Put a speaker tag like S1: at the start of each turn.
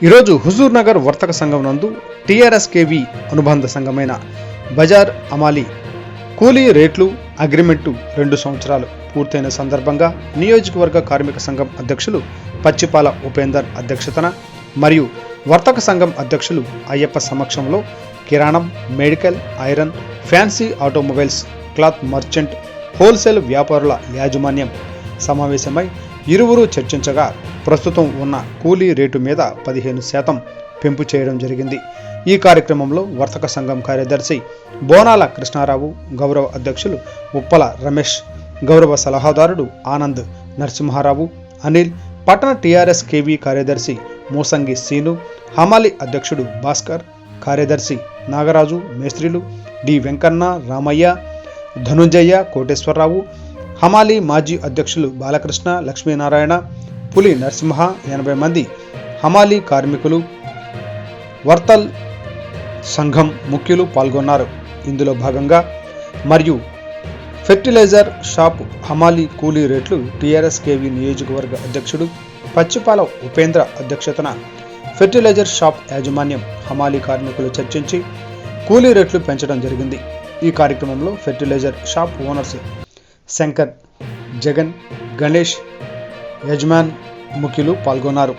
S1: ఈరోజు హుజూర్ నగర్ వర్తక సంఘం నందు టీఆర్ఎస్కేవి అనుబంధ సంఘమైన బజార్ అమాలి కూలీ రేట్లు అగ్రిమెంటు 2 సంవత్సరాలు పూర్తయిన సందర్భంగా నియోజకవర్గ కార్మిక సంఘం అధ్యక్షులు పచ్చిపాల ఉపేందర్ అధ్యక్షతన మరియు వర్తక సంఘం అధ్యక్షులు అయ్యప్ప సమక్షంలో కిరాణం, medical, iron, fancy automobiles, cloth merchant, wholesale వ్యాపారుల యాజమాన్యం సమావేశమై ఇరువురు చర్చించగా ప్రస్తుతం ఉన్న కూలీ రేటు మీద 15% పెంపు చేయడం జరిగింది. ఈ కార్యక్రమంలో వర్తక సంఘం కార్యదర్శి బోనాల కృష్ణారావు, గౌరవ అధ్యక్షులు ఉప్పల రమేష్, గౌరవ సలహాదారుడు ఆనంద్ నరసింహారావు, అనిల్, పట్టణ టీఆర్ఎస్ కేవీ కార్యదర్శి మూసంగి సీను, హమాలి అధ్యక్షుడు భాస్కర్, కార్యదర్శి నాగరాజు, మేస్త్రీలు డి వెంకన్న, రామయ్య, ధనుంజయ్య, కోటేశ్వరరావు, హమాలి మాజీ అధ్యక్షులు బాలకృష్ణ, లక్ష్మీనారాయణ, పులి నరసింహ, 80 మంది హమాలి కార్మికులు, వర్తల్ సంఘం ముఖ్యులు పాల్గొన్నారు. ఇందులో భాగంగా మరియు ఫెర్టిలైజర్ షాప్ హమాలి కూలీ రేట్లు టీఆర్ఎస్ కేవీ నియోజకవర్గ అధ్యక్షుడు పచ్చిపాల ఉపేంద్ర అధ్యక్షతన ఫెర్టిలైజర్ షాప్ యాజమాన్యం హమాలి కార్మికులు చర్చించి కూలీ రేట్లు పెంచడం జరిగింది. ఈ కార్యక్రమంలో fertiliser shop owners Shankar, Jagan, Ganesh, యజమాన్ ముఖ్యులు పాల్గొన్నారు.